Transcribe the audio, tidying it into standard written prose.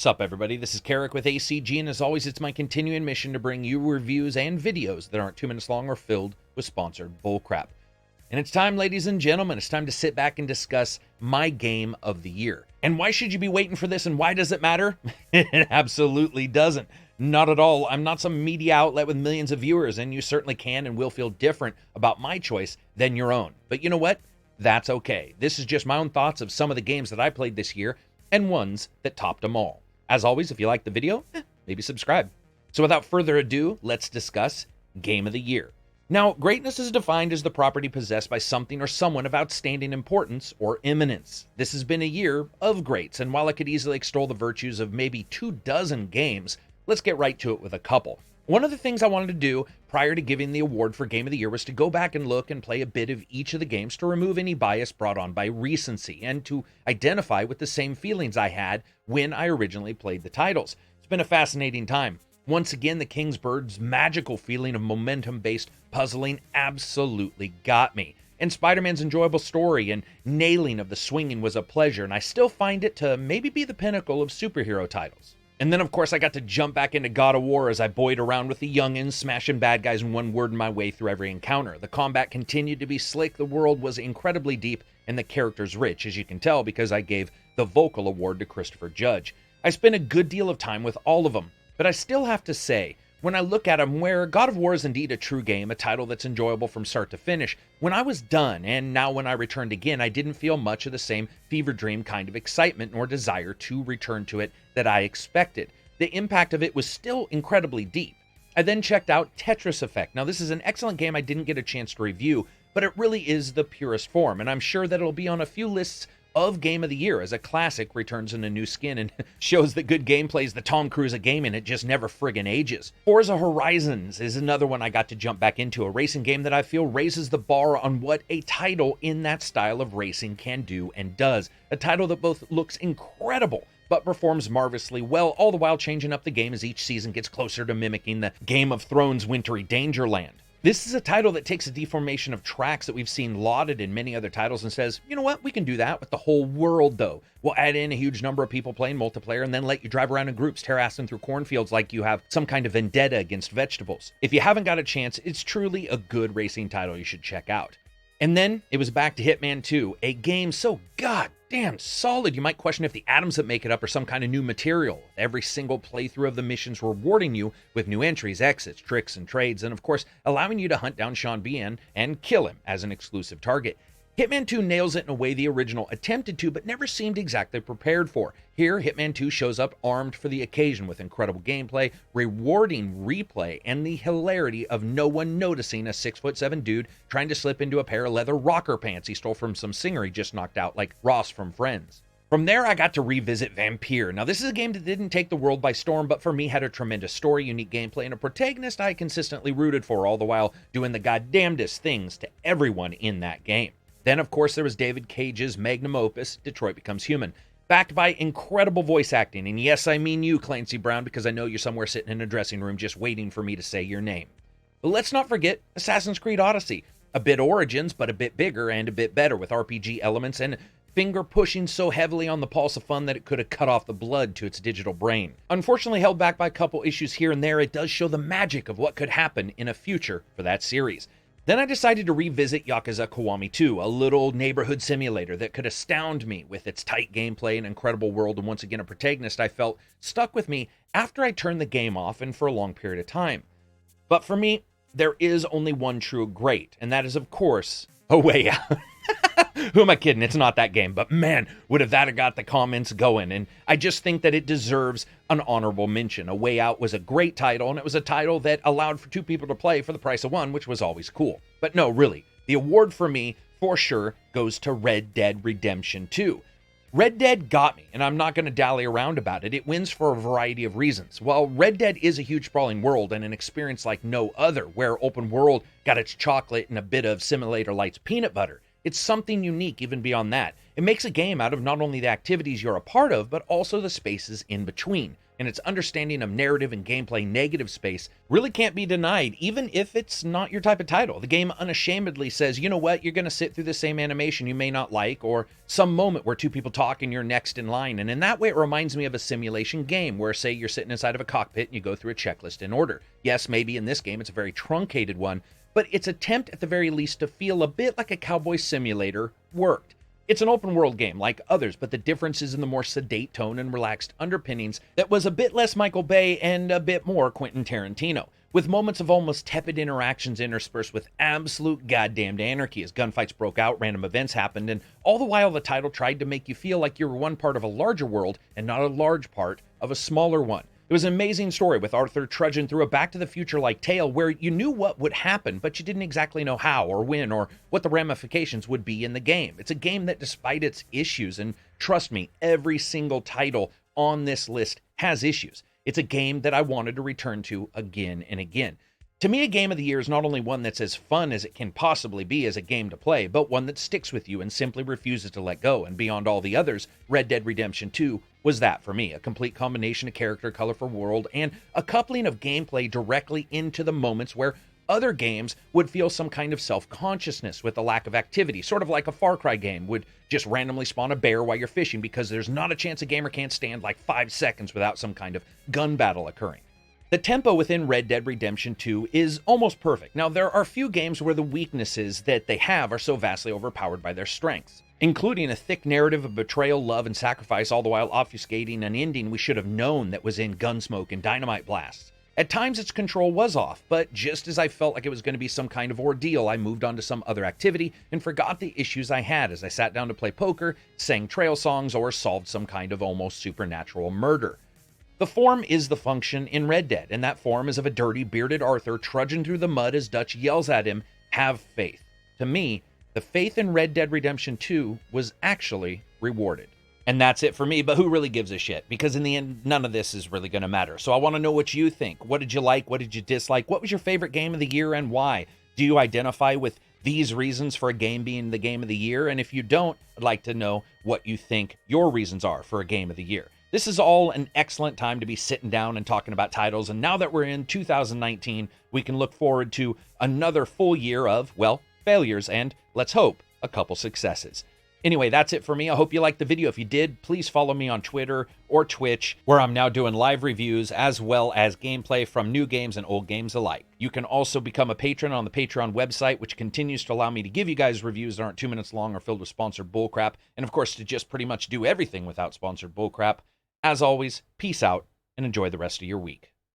Sup everybody, this is Karak with ACG, and as always it's my continuing mission to bring you reviews and videos that aren't 2 minutes long or filled with sponsored bullcrap. And it's time, ladies and gentlemen, it's time to sit back and discuss my game of the year. And why should you be waiting for this, and why does it matter? It absolutely doesn't. Not at all. I'm not some media outlet with millions of viewers, and you certainly can and will feel different about my choice than your own. But you know what? That's okay. This is just my own thoughts of some of the games that I played this year, and ones that topped them all. As always, if you like the video, maybe subscribe. So without further ado, let's discuss Game of the Year. Now, greatness is defined as the property possessed by something or someone of outstanding importance or eminence. This has been a year of greats, and while I could easily extol the virtues of maybe 24 games, let's get right to it with a couple. One of the things I wanted to do prior to giving the award for Game of the Year was to go back and look and play a bit of each of the games to remove any bias brought on by recency and to identify with the same feelings I had when I originally played the titles. It's been a fascinating time. Once again, the King's Bird's magical feeling of momentum-based puzzling absolutely got me. And Spider-Man's enjoyable story and nailing of the swinging was a pleasure, and I still find it to maybe be the pinnacle of superhero titles. And then, of course, I got to jump back into God of War as I boyed around with the youngins, smashing bad guys and one-wording my way through every encounter. The combat continued to be slick, the world was incredibly deep, and the characters rich, as you can tell because I gave the vocal award to Christopher Judge. I spent a good deal of time with all of them, but I still have to say, when I look at them, where God of War is indeed a true game, a title that's enjoyable from start to finish, when I was done, and now when I returned again, I didn't feel much of the same fever dream kind of excitement nor desire to return to it that I expected. The impact of it was still incredibly deep. I then checked out Tetris Effect. Now, this is an excellent game I didn't get a chance to review, but it really is the purest form, and I'm sure that it'll be on a few lists of Game of the Year as a classic returns in a new skin and shows that good gameplay is the Tom Cruise of gaming. It just never friggin' ages. Forza Horizons is another one I got to jump back into, a racing game that I feel raises the bar on what a title in that style of racing can do and does. A title that both looks incredible but performs marvelously well, all the while changing up the game as each season gets closer to mimicking the Game of Thrones wintry Dangerland. This is a title that takes a deformation of tracks that we've seen lauded in many other titles and says, you know what, we can do that with the whole world though. We'll add in a huge number of people playing multiplayer and then let you drive around in groups, terrassing through cornfields like you have some kind of vendetta against vegetables. If you haven't got a chance, it's truly a good racing title you should check out. And then it was back to Hitman 2, a game so goddamn solid you might question if the atoms that make it up are some kind of new material. Every single playthrough of the missions rewarding you with new entries, exits, tricks, and trades, and of course allowing you to hunt down Sean Bean and kill him as an exclusive target. Hitman 2 nails it in a way the original attempted to, but never seemed exactly prepared for. Here, Hitman 2 shows up armed for the occasion with incredible gameplay, rewarding replay, and the hilarity of no one noticing a 6'7" dude trying to slip into a pair of leather rocker pants he stole from some singer he just knocked out like Ross from Friends. From there, I got to revisit Vampire. Now, this is a game that didn't take the world by storm, but for me had a tremendous story, unique gameplay, and a protagonist I consistently rooted for, all the while doing the goddamnedest things to everyone in that game. Then, of course, there was David Cage's magnum opus, Detroit Becomes Human, backed by incredible voice acting. And yes, I mean you, Clancy Brown, because I know you're somewhere sitting in a dressing room just waiting for me to say your name. But let's not forget Assassin's Creed Odyssey, a bit Origins, but a bit bigger and a bit better with RPG elements and finger pushing so heavily on the pulse of fun that it could have cut off the blood to its digital brain. Unfortunately held back by a couple issues here and there, it does show the magic of what could happen in a future for that series. Then I decided to revisit Yakuza Kiwami 2, a little neighborhood simulator that could astound me with its tight gameplay and incredible world, and once again a protagonist I felt stuck with me after I turned the game off and for a long period of time. But for me, there is only one true great, and that is of course A Way Out. Who am I kidding? It's not that game, but man, would have that have got the comments going, and I just think that it deserves an honorable mention. A Way Out was a great title, and it was a title that allowed for 2 people to play for the price of 1, which was always cool. But no, really, the award for me, for sure, goes to Red Dead Redemption 2. Red Dead got me, and I'm not going to dally around about it. It wins for a variety of reasons. While Red Dead is a huge sprawling world and an experience like no other, where open world got its chocolate and a bit of Simulator Light's peanut butter, it's something unique even beyond that. It makes a game out of not only the activities you're a part of, but also the spaces in between. And its understanding of narrative and gameplay negative space really can't be denied, even if it's not your type of title. The game unashamedly says, you know what, you're going to sit through the same animation you may not like, or some moment where two people talk and you're next in line. And in that way, it reminds me of a simulation game where, say, you're sitting inside of a cockpit and you go through a checklist in order. Yes, maybe in this game it's a very truncated one, but its attempt at the very least to feel a bit like a cowboy simulator worked. It's an open world game like others, but the difference is in the more sedate tone and relaxed underpinnings that was a bit less Michael Bay and a bit more Quentin Tarantino, with moments of almost tepid interactions interspersed with absolute goddamned anarchy as gunfights broke out, random events happened, and all the while the title tried to make you feel like you were one part of a larger world and not a large part of a smaller one. It was an amazing story with Arthur trudging through a Back to the Future-like tale where you knew what would happen, but you didn't exactly know how or when or what the ramifications would be in the game. It's a game that, despite its issues, and trust me, every single title on this list has issues, it's a game that I wanted to return to again and again. To me, a game of the year is not only one that's as fun as it can possibly be as a game to play, but one that sticks with you and simply refuses to let go. And beyond all the others, Red Dead Redemption 2 was that for me. A complete combination of character, colorful world, and a coupling of gameplay directly into the moments where other games would feel some kind of self-consciousness with a lack of activity, sort of like a Far Cry game would just randomly spawn a bear while you're fishing because there's not a chance a gamer can't stand like 5 seconds without some kind of gun battle occurring. The tempo within Red Dead Redemption 2 is almost perfect. Now, there are few games where the weaknesses that they have are so vastly overpowered by their strengths, including a thick narrative of betrayal, love, and sacrifice, all the while obfuscating an ending we should have known that was in gunsmoke and dynamite blasts. At times, its control was off, but just as I felt like it was going to be some kind of ordeal, I moved on to some other activity and forgot the issues I had as I sat down to play poker, sang trail songs, or solved some kind of almost supernatural murder. The form is the function in Red Dead, and that form is of a dirty, bearded Arthur trudging through the mud as Dutch yells at him, "Have faith." To me, the faith in Red Dead Redemption 2 was actually rewarded. And that's it for me, but who really gives a shit? Because in the end, none of this is really going to matter. So I want to know what you think. What did you like? What did you dislike? What was your favorite game of the year and why? Do you identify with these reasons for a game being the game of the year? And if you don't, I'd like to know what you think your reasons are for a game of the year. This is all an excellent time to be sitting down and talking about titles. And now that we're in 2019, we can look forward to another full year of, well, failures and, let's hope, a couple successes. Anyway, that's it for me. I hope you liked the video. If you did, please follow me on Twitter or Twitch, where I'm now doing live reviews as well as gameplay from new games and old games alike. You can also become a patron on the Patreon website, which continues to allow me to give you guys reviews that aren't 2 minutes long or filled with sponsored bullcrap, and of course to just pretty much do everything without sponsored bullcrap. As always, peace out and enjoy the rest of your week.